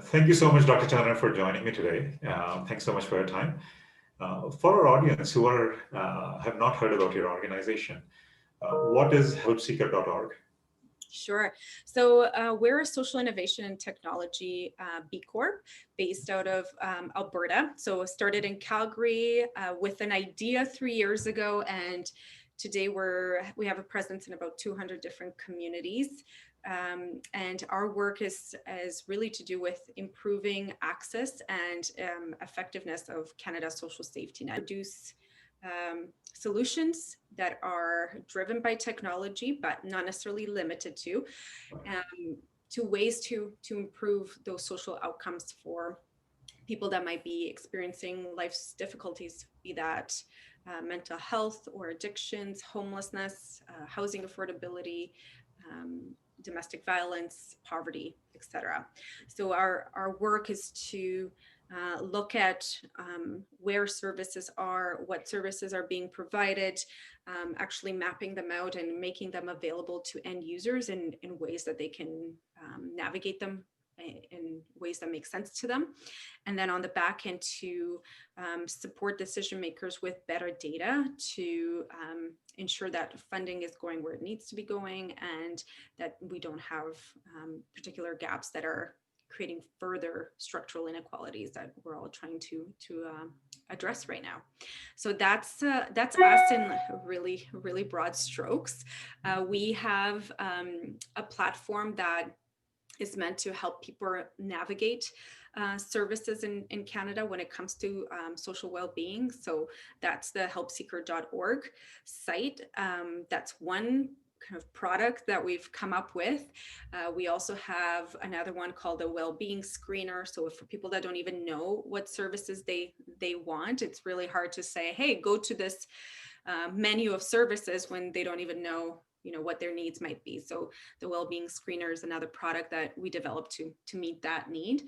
Thank you so much, Dr. Turner, for joining me today. Thanks so much for your time. For our audience who have not heard about your organization, what is HelpSeeker.org? Sure. So we're a social innovation and technology B Corp based out of Alberta. So started in Calgary with an idea 3 years ago, and today we have a presence in about 200 different communities. And our work is really to do with improving access and effectiveness of Canada's social safety net. Produce solutions that are driven by technology, but not necessarily limited to ways to improve those social outcomes for people that might be experiencing life's difficulties, be that mental health or addictions, homelessness, housing affordability, domestic violence, poverty, etc. So our work is to look at where services are, what services are being provided, actually mapping them out and making them available to end users in ways that they can navigate them in ways that make sense to them. And then on the back end to support decision makers with better data to ensure that funding is going where it needs to be going and that we don't have particular gaps that are creating further structural inequalities that we're all trying to address right now. So that's us in really, really broad strokes. We have a platform that is meant to help people navigate services in Canada when it comes to social well-being. So that's the helpseeker.org site. That's one kind of product that we've come up with. We also have another one called a well-being screener. So for people that don't even know what services they want, it's really hard to say, hey, go to this menu of services when they don't even know what their needs might be. So the well-being screener is another product that we developed to meet that need.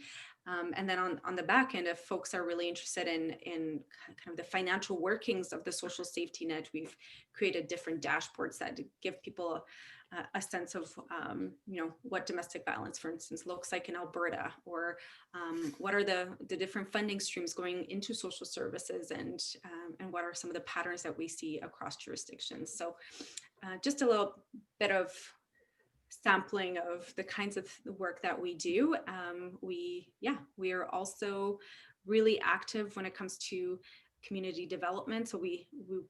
And then on the back end, if folks are really interested in kind of the financial workings of the social safety net, we've created different dashboards that give people a sense of what domestic violence, for instance, looks like in Alberta, or what are the different funding streams going into social services, and what are some of the patterns that we see across jurisdictions. So just a little bit of sampling of the kinds of work that we do. We are also really active when it comes to community development. So we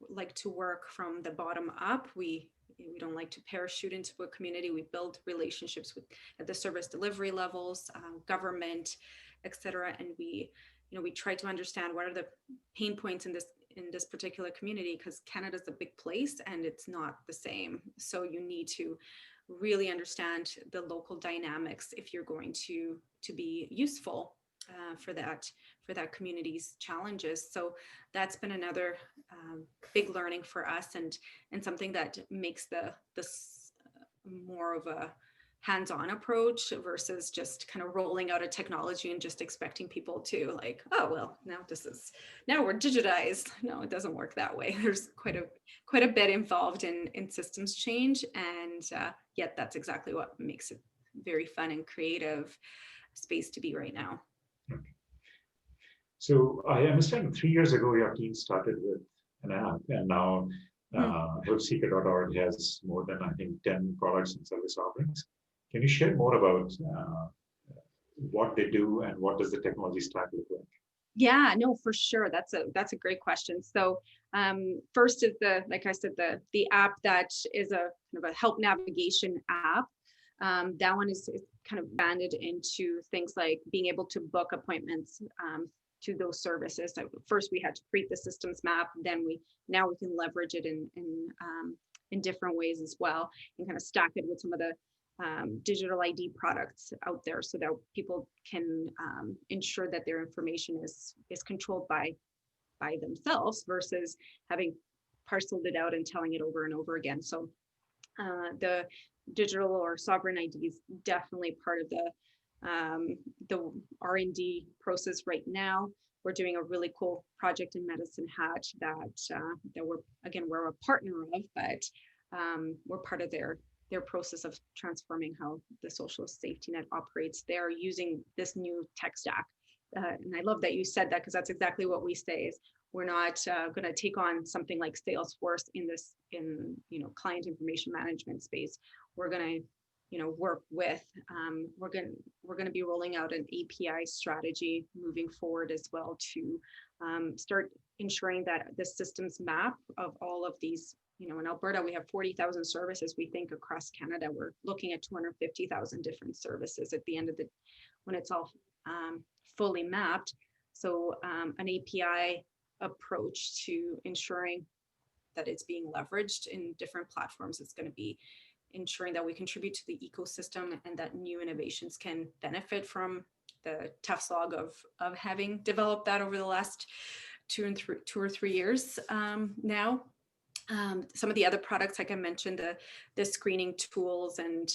like to work from the bottom up. We don't like to parachute into a community. We build relationships at the service delivery levels, government, etc. And we try to understand what are the pain points in this particular community, because Canada's a big place and it's not the same. So you need to really understand the local dynamics if you're going to be useful for that community's challenges. So that's been another big learning for us, and something that makes this more of a hands-on approach versus just kind of rolling out a technology and just expecting people to like, oh well, now we're digitized. No, it doesn't work that way. There's quite a bit involved in systems change, and yet that's exactly what makes it very fun and creative space to be right now. Okay. So I understand 3 years ago your team started with an app, and now HelpSeeker.org has more than, I think, 10 products and service offerings. Can you share more about what they do and what does the technology stack look like? Yeah, no, for sure. That's a great question. So first is like I said, the app that is a kind of a help navigation app. That one is kind of banded into things like being able to book appointments to those services. So first we had to create the systems map, then now we can leverage it in different ways as well, and kind of stack it with some of the digital ID products out there, so that people can ensure that their information is controlled by themselves versus having parceled it out and telling it over and over again. So the digital or sovereign ID is definitely part of the R&D process right now. We're doing a really cool project in Medicine Hat that we're a partner of, but we're part of their their process of transforming how the social safety net operates. They're using this new tech stack. And I love that you said that, because that's exactly what we say is we're not going to take on something like Salesforce in client information management space. We're going to work with, we're going to be rolling out an API strategy moving forward as well to start ensuring that the systems map of all of these, in Alberta, we have 40,000 services. We think across Canada, we're looking at 250,000 different services at the end of when it's all fully mapped. So an API approach to ensuring that it's being leveraged in different platforms. It's going to be ensuring that we contribute to the ecosystem and that new innovations can benefit from the tough slog of having developed that over the last 2 or 3 years now. Some of the other products, like I mentioned, the screening tools, and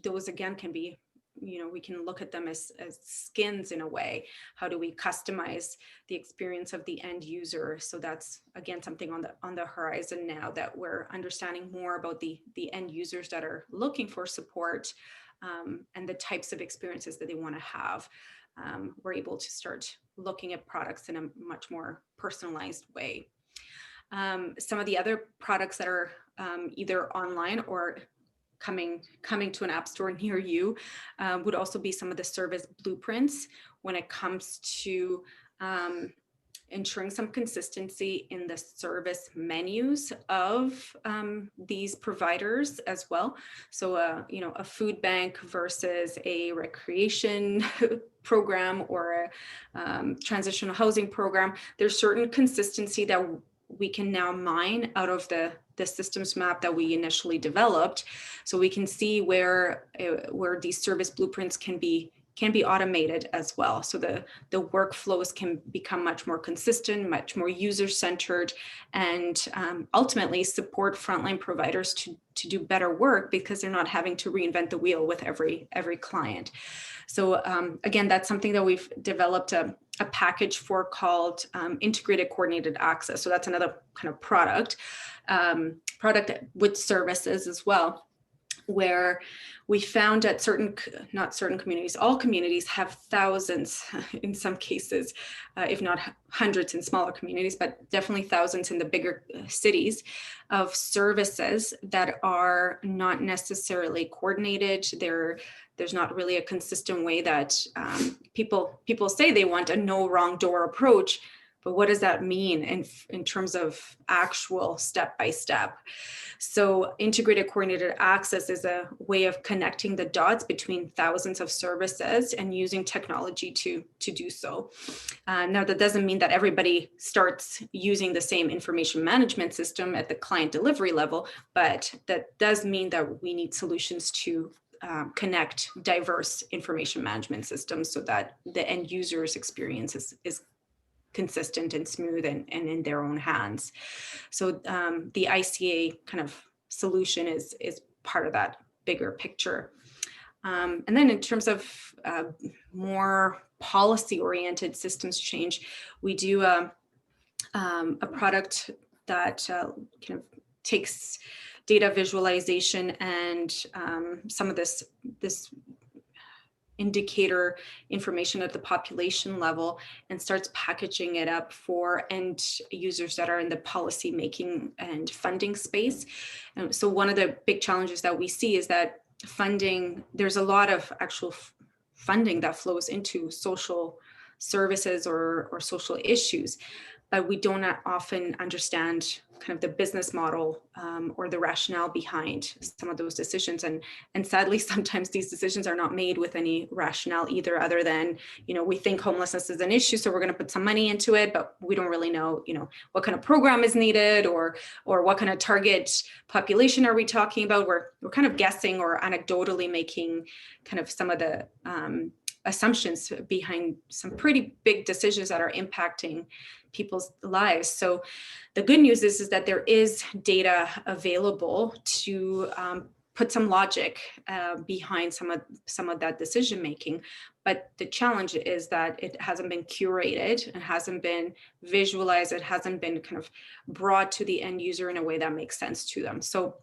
those again can be, we can look at them as skins in a way. How do we customize the experience of the end user? So that's again something on the horizon now, that we're understanding more about the end users that are looking for support and the types of experiences that they want to have. We're able to start looking at products in a much more personalized way. Some of the other products that are either online or coming to an app store near you would also be some of the service blueprints when it comes to ensuring some consistency in the service menus of these providers as well. So, a food bank versus a recreation program or a transitional housing program, there's certain consistency that we can now mine out of the systems map that we initially developed. So we can see where these service blueprints can be automated as well. So the workflows can become much more consistent, much more user-centered, and ultimately support frontline providers to do better work, because they're not having to reinvent the wheel with every client. So again, that's something that we've developed a package for called integrated coordinated access. So that's another kind of product with services as well, where we found at not certain communities, all communities have thousands in some cases, if not hundreds in smaller communities, but definitely thousands in the bigger cities, of services that are not necessarily coordinated. There's not really a consistent way that people say they want a no wrong door approach. But what does that mean in terms of actual step-by-step? So integrated coordinated access is a way of connecting the dots between thousands of services and using technology to do so. Now, that doesn't mean that everybody starts using the same information management system at the client delivery level, but that does mean that we need solutions to connect diverse information management systems so that the end user's experience is consistent and smooth and in their own hands. So the ICA kind of solution is part of that bigger picture. And then in terms of more policy-oriented systems change, we do a product that kind of takes data visualization and some of this indicator information at the population level and starts packaging it up for end users that are in the policy making and funding space. And so one of the big challenges that we see is that funding, there's a lot of actual funding that flows into social services or social issues, but we don't often understand kind of the business model or the rationale behind some of those decisions. And sadly, sometimes these decisions are not made with any rationale either, other than, we think homelessness is an issue, so we're going to put some money into it, but we don't really know, what kind of program is needed or what kind of target population are we talking about. We're kind of guessing or anecdotally making kind of some of the assumptions behind some pretty big decisions that are impacting people's lives. So the good news is that there is data available to put some logic behind some of that decision making. But the challenge is that it hasn't been curated, it hasn't been visualized, it hasn't been kind of brought to the end user in a way that makes sense to them. So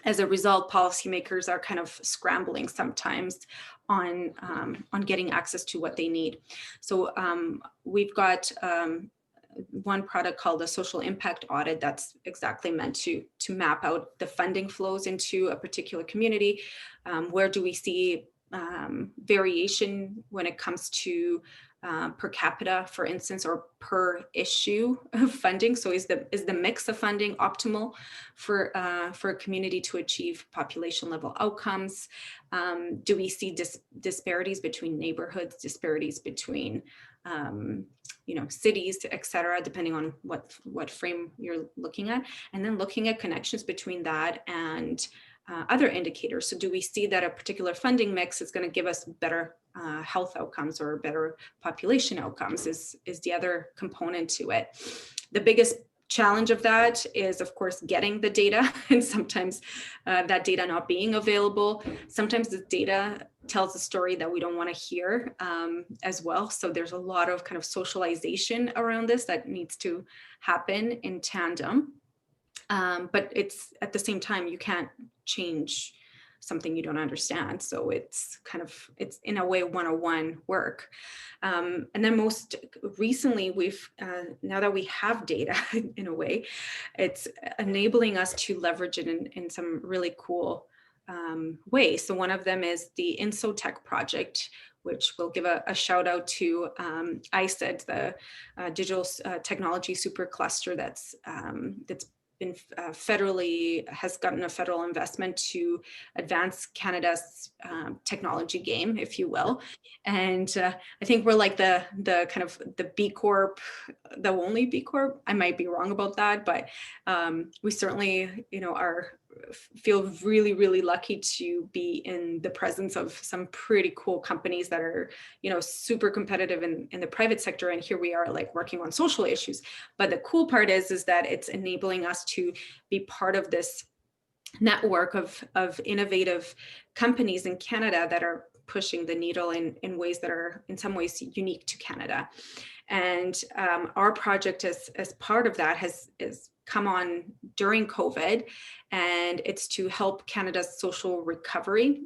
as a result, policymakers are kind of scrambling sometimes on getting access to what they need. So we've got one product called a social impact audit that's exactly meant to map out the funding flows into a particular community. Where do we see variation when it comes to per capita, for instance, or per issue of funding? So is the mix of funding optimal for a community to achieve population level outcomes? Do we see disparities between neighborhoods, disparities between cities, et cetera, depending on what frame you're looking at, and then looking at connections between that and other indicators. So do we see that a particular funding mix is going to give us better health outcomes or better population outcomes is the other component to it. The biggest challenge of that is, of course, getting the data, and sometimes that data not being available. Sometimes the data tells a story that we don't want to hear as well. So there's a lot of kind of socialization around this that needs to happen in tandem. But it's at the same time, you can't change something you don't understand. So it's in a way 101 work. And then most recently, we've, now that we have data in a way, it's enabling us to leverage it in some really cool ways. So one of them is the InsoTech project, which we'll give a shout out to ISED, the digital technology supercluster that's been has gotten a federal investment to advance Canada's technology game, if you will. And I think we're like the kind of the B Corp, the only B Corp. I might be wrong about that, but we certainly, feel really, really lucky to be in the presence of some pretty cool companies that are, super competitive in the private sector. And here we are like working on social issues. But the cool part is that it's enabling us to be part of this network of innovative companies in Canada that are pushing the needle in ways that are in some ways unique to Canada. And our project as part of that has come on during COVID, and it's to help Canada's social recovery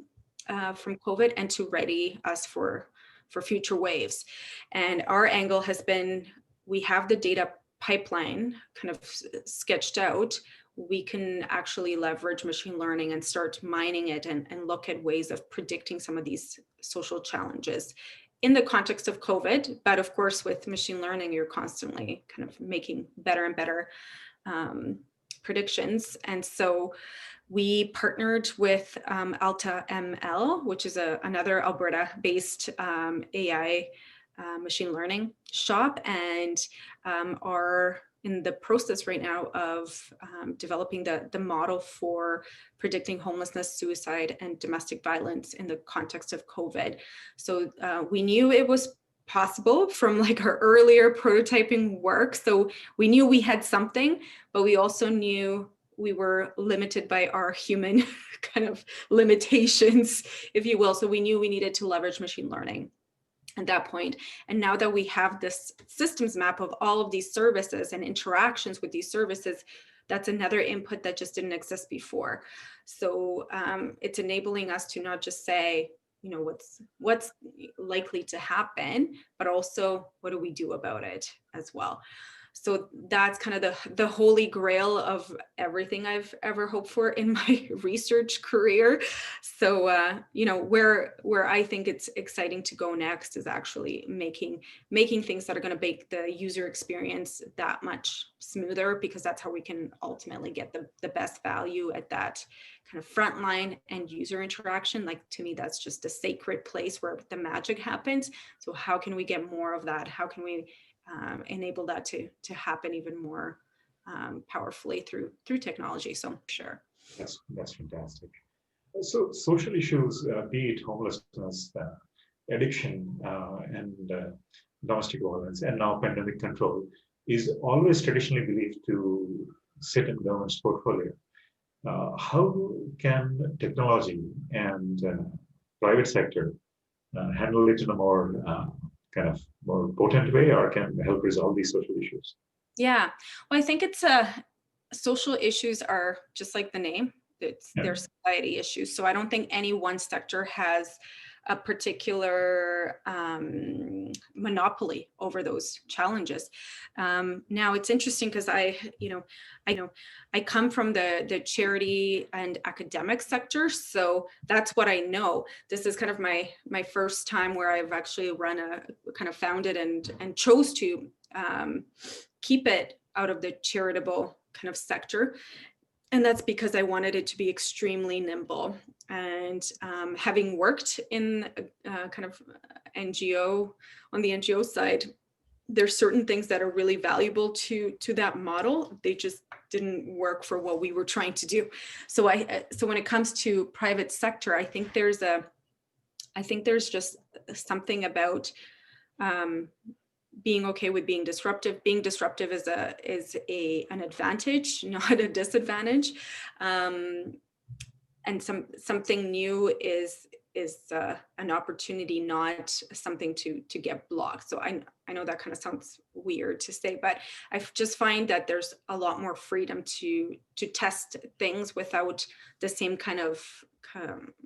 from COVID and to ready us for future waves. And our angle has been, we have the data pipeline kind of sketched out. We can actually leverage machine learning and start mining it and look at ways of predicting some of these social challenges in the context of COVID. But of course, with machine learning, you're constantly kind of making better and better predictions. And so we partnered with Alta ML, which is another Alberta-based AI machine learning shop, and are in the process right now of developing the model for predicting homelessness, suicide, and domestic violence in the context of COVID. So we knew it was possible from like our earlier prototyping work. So we knew we had something, but we also knew we were limited by our human kind of limitations, if you will. So we knew we needed to leverage machine learning at that point. And now that we have this systems map of all of these services and interactions with these services, that's another input that just didn't exist before. So it's enabling us to not just say, what's likely to happen, but also what do we do about it as well. So that's kind of the holy grail of everything I've ever hoped for in my research career. So, where I think it's exciting to go next is actually making things that are going to make the user experience that much smoother, because that's how we can ultimately get the best value at that kind of frontline and user interaction. Like, to me, that's just a sacred place where the magic happens. So how can we get more of that? How can we enable that to happen even more powerfully through technology? So sure. That's fantastic. So social issues, be it homelessness, addiction, and domestic violence, and now pandemic control, is always traditionally believed to sit in government's portfolio. How can technology and private sector handle it in a more kind of more potent way, or can help resolve these social issues? Yeah, well, I think it's social issues are just like the name. their society issues. So I don't think any one sector has a particular monopoly over those challenges. Now it's interesting because I come from the charity and academic sector, so that's what I know. This is kind of my first time where I've actually run kind of founded and chose to keep it out of the charitable kind of sector. And that's because I wanted it to be extremely nimble. And having worked in kind of NGO, on the NGO side, there's certain things that are really valuable to that model. They just didn't work for what we were trying to do. So when it comes to private sector, I think there's just something about being okay with being disruptive. Being disruptive is an advantage, not a disadvantage. And something new is an opportunity, not something to get blocked. So I know that kind of sounds weird to say, but I just find that there's a lot more freedom to test things without the same kind of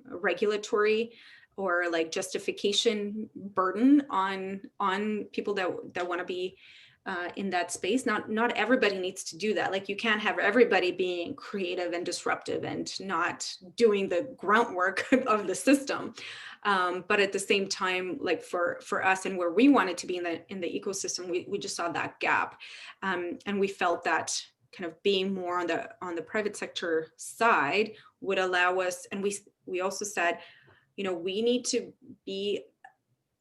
regulatory or like justification burden on people that want to be in that space. Not everybody needs to do that. Like you can't have everybody being creative and disruptive and not doing the groundwork of the system. But at the same time, like for us and where we wanted to be in the ecosystem, we just saw that gap, and we felt that kind of being more on the private sector side would allow us. And we also said, we need to be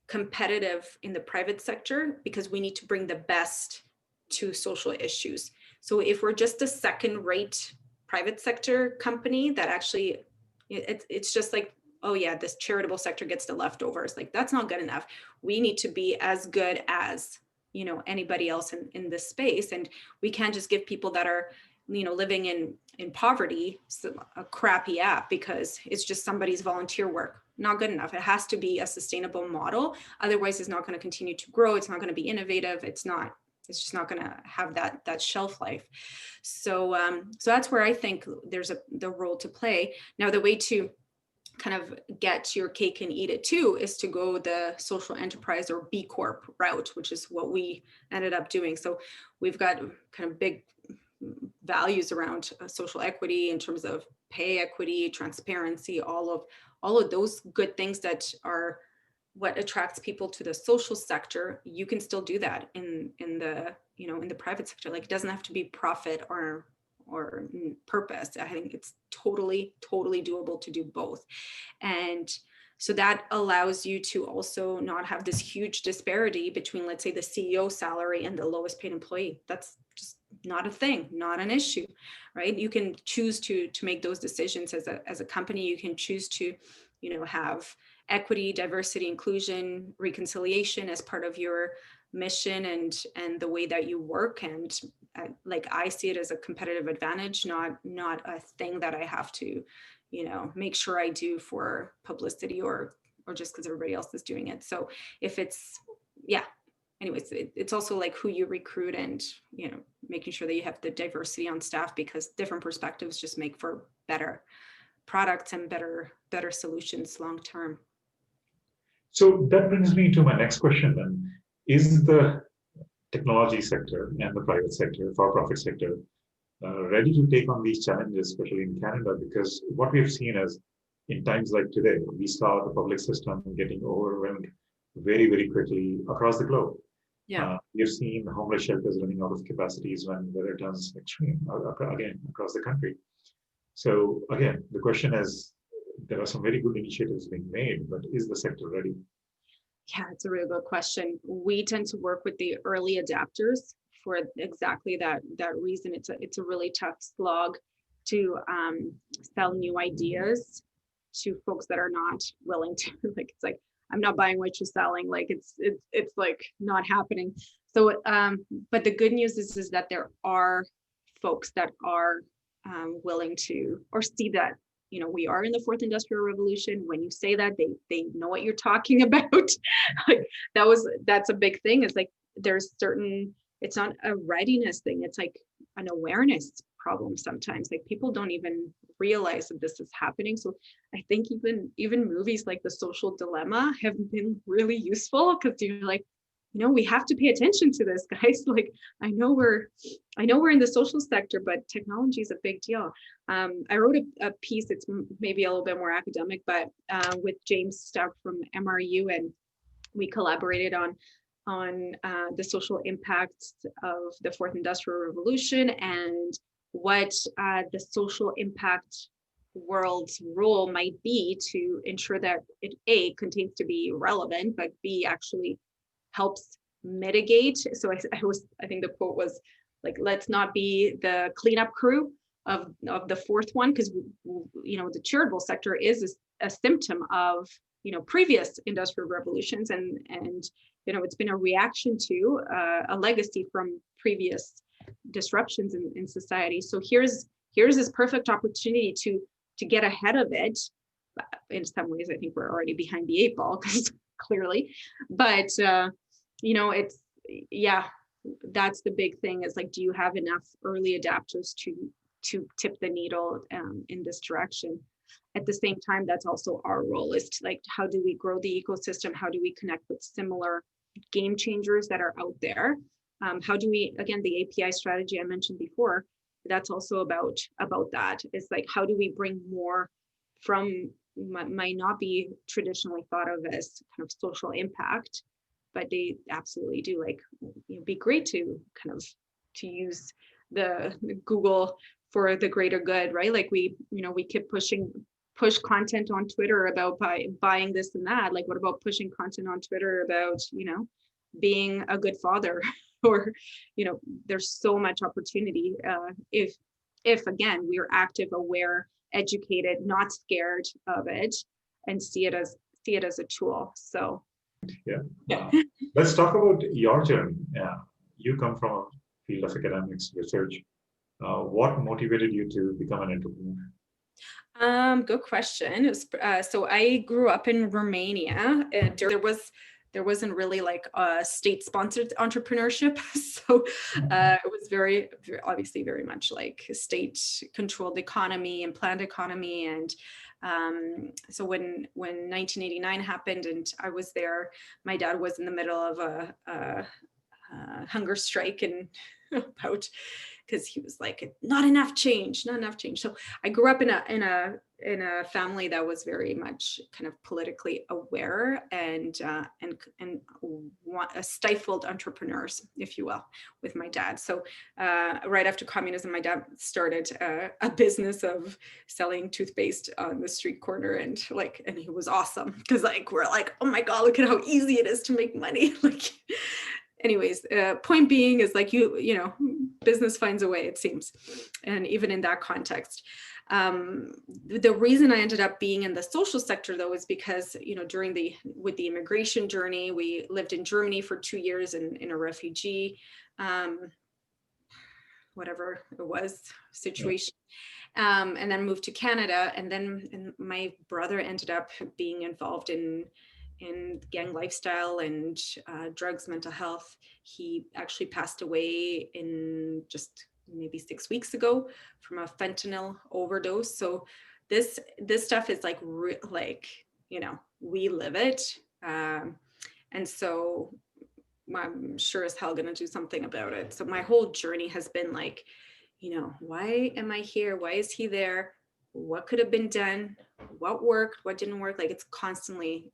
competitive in the private sector because we need to bring the best to social issues. So if we're just a second-rate private sector company that actually, it's just like, oh yeah, this charitable sector gets the leftovers. Like that's not good enough. We need to be as good as, anybody else in this space. And we can't just give people that are, living in poverty a crappy app because it's just somebody's volunteer work. Not good enough. It has to be a sustainable model. Otherwise, it's not going to continue to grow. It's not going to be innovative. It's just not going to have that shelf life. So that's where I think there's the role to play. Now, the way to kind of get your cake and eat it too is to go the social enterprise or B Corp route, which is what we ended up doing. So we've got kind of big values around social equity in terms of pay equity, transparency, all of those good things that are what attracts people to the social sector. You can still do that in the private sector. Like it doesn't have to be profit or purpose. I think it's totally doable to do both. And so that allows you to also not have this huge disparity between, let's say, the CEO salary and the lowest paid employee. That's just not a thing, not an issue, right? You can choose to make those decisions as a company. You can choose to, have equity, diversity, inclusion, reconciliation as part of your mission and the way that you work. And like I see it as a competitive advantage, not a thing that I have to, make sure I do for publicity or just because everybody else is doing it. So if it's, anyways, it's also like who you recruit and, making sure that you have the diversity on staff, because different perspectives just make for better products and better solutions long term. So that brings me to my next question then. Is the technology sector and the private sector, for-profit sector, ready to take on these challenges, especially in Canada? Because what we've seen is in times like today, we saw the public system getting overwhelmed very, very quickly across the globe. Yeah. We've seen homeless shelters running out of capacities when weather turns extreme, again, across the country. So again, the question is, there are some very good initiatives being made, but is the sector ready? Yeah, it's a really good question. We tend to work with the early adapters for exactly that reason. It's a really tough slog to sell new ideas to folks that are not willing to. Like it's like, I'm not buying what you're selling. Like it's like not happening. So, but the good news is that there are folks that are willing to or see that. We are in the fourth industrial revolution. When you say that, they know what you're talking about. Like that's a big thing. It's like it's not a readiness thing. It's like an awareness problem sometimes. Like people don't even realize that this is happening. So I think even movies like The Social Dilemma have been really useful, because you're like, we have to pay attention to this, guys. Like I know we're in the social sector, but technology is a big deal. I wrote a piece, it's maybe a little bit more academic, but with James Stout from MRU, and we collaborated on the social impacts of the fourth industrial revolution, and what the social impact world's role might be to ensure that it A, continues to be relevant, but B, actually helps mitigate. So I think the quote was like, let's not be the cleanup crew of the fourth one, because the charitable sector is a symptom of previous industrial revolutions, and it's been a reaction to a legacy from previous disruptions in society. So here's this perfect opportunity to get ahead of it. In some ways, I think we're already behind the eight ball, because clearly, but it's, yeah, that's the big thing, is like, do you have enough early adapters to tip the needle in this direction? At the same time, that's also our role, is to, like, how do we grow the ecosystem? How do we connect with similar game changers that are out there? How do we, again, the API strategy I mentioned before, that's also about that. It's like, how do we bring more from might not be traditionally thought of as kind of social impact, but they absolutely do. Like, it'd be great to kind of to use the Google for the greater good, right? Like we keep push content on Twitter about buying this and that. Like, what about pushing content on Twitter about, being a good father? Or, there's so much opportunity if again, we're active, aware, educated, not scared of it, and see it as a tool. So yeah. Let's talk about your journey. You come from a field of academics, research. What motivated you to become an entrepreneur? Good question. So I grew up in Romania. There wasn't really like a state-sponsored entrepreneurship. So it was obviously very much like a state-controlled economy and planned economy. And so when 1989 happened and I was there, my dad was in the middle of a hunger strike, and about, because he was like, not enough change. So I grew up in a family that was very much kind of politically aware and stifled entrepreneurs, if you will, with my dad. So right after communism, my dad started a business of selling toothpaste on the street corner, and he was awesome, because we're like, oh my God, look at how easy it is to make money. Anyways, point being is business finds a way, it seems. And even in that context, the reason I ended up being in the social sector, though, is because, with the immigration journey, we lived in Germany for 2 years in a refugee, whatever it was, situation. And then moved to Canada. And then my brother ended up being involved in gang lifestyle and drugs, mental health. He actually passed away in just maybe 6 weeks ago from a fentanyl overdose. So this stuff is we live it. And so I'm sure as hell gonna do something about it. So my whole journey has been why am I here? Why is he there? What could have been done? What worked? What didn't work? It's constantly,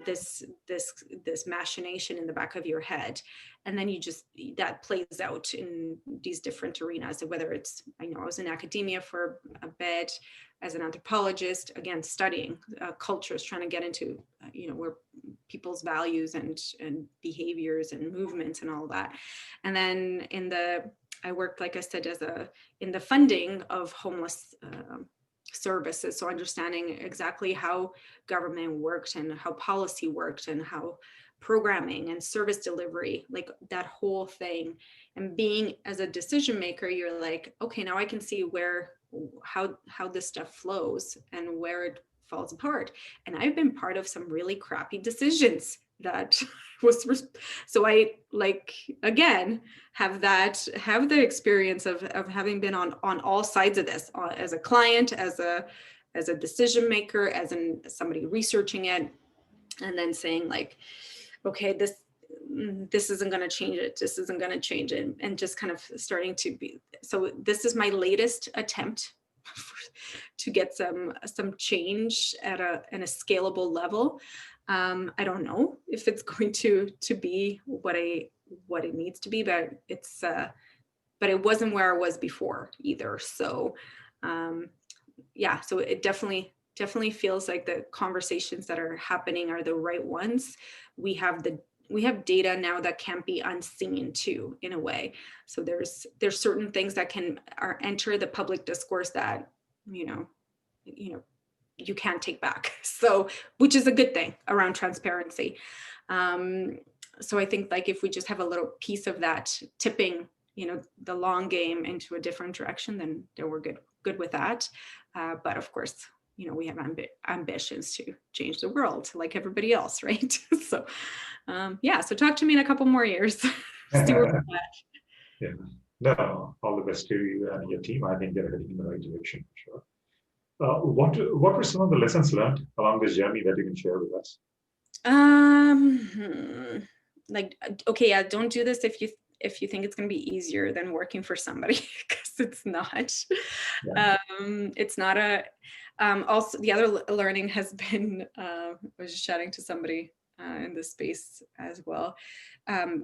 this machination in the back of your head. And then that plays out in these different arenas, whether it's, I was in academia for a bit as an anthropologist, again, studying cultures, trying to get into, where people's values and behaviors and movements and all that. And then I worked, like I said, in the funding of homeless services. So understanding exactly how government worked and how policy worked and how programming and service delivery, that whole thing. And being as a decision maker, you're like, okay, now I can see how this stuff flows and where it falls apart. And I've been part of some really crappy decisions that was, so I like, again, have the experience of having been on all sides of this, as a client, as a decision maker, as somebody researching it, and then saying like, okay, this isn't going to change it. This isn't going to change it. And just kind of starting to be, so this is my latest attempt to get some change at a scalable level. I don't know if it's going to be what it needs to be, but it's, but it wasn't where I was before either. So, yeah, so it definitely feels like the conversations that are happening are the right ones. We have data now that can't be unseen too, in a way. So there's certain things that enter the public discourse that, you can't take back. So, which is a good thing around transparency. So I think like if we just have a little piece of that tipping, the long game into a different direction, then we're good with that. But of course, we have ambitions to change the world like everybody else, right? So, yeah. So talk to me in a couple more years. Yeah. No, all the best to you and your team. I think they're heading in the right direction for sure. What were some of the lessons learned along this journey that you can share with us? Like, okay, yeah, don't do this if you think it's going to be easier than working for somebody, because it's not. Yeah. It's not also, the other learning has been, I was just chatting to somebody in this space as well.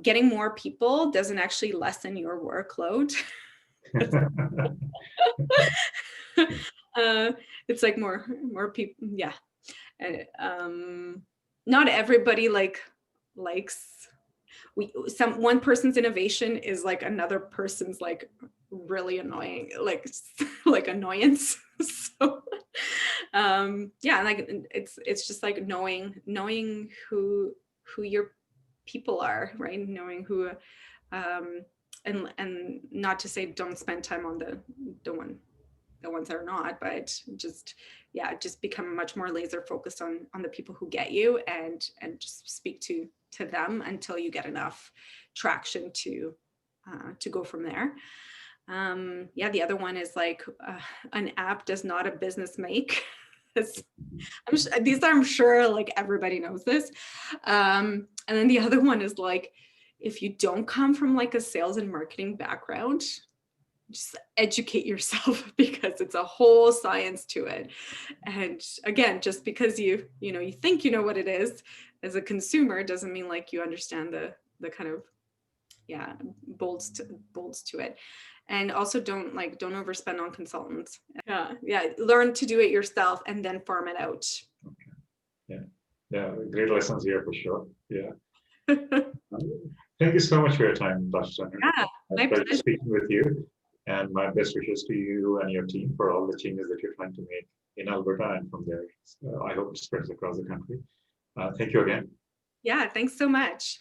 Getting more people doesn't actually lessen your workload. It's like more people. Yeah. Not everybody likes, one person's innovation is like another person's like really annoying, like annoyance. So yeah, like it's just like knowing who your people are, right? Knowing who, and not to say don't spend time on the ones that are not, but just become much more laser focused on the people who get you, and just speak to them until you get enough traction to go from there. Yeah, the other one is like, an app does not a business make. I'm sure like everybody knows this. And then the other one is like, if you don't come from like a sales and marketing background, just educate yourself, because it's a whole science to it. And again, just because you think you know what it is as a consumer doesn't mean like you understand the kind of bolts to it. And also don't overspend on consultants. Yeah, learn to do it yourself and then farm it out. Okay. Yeah, great lessons here for sure. Yeah. Thank you so much for your time, Dr. Turner. Yeah, my pleasure speaking with you, and my best wishes to you and your team for all the changes that you're trying to make in Alberta and from there. I hope it spreads across the country. Thank you again. Yeah, thanks so much.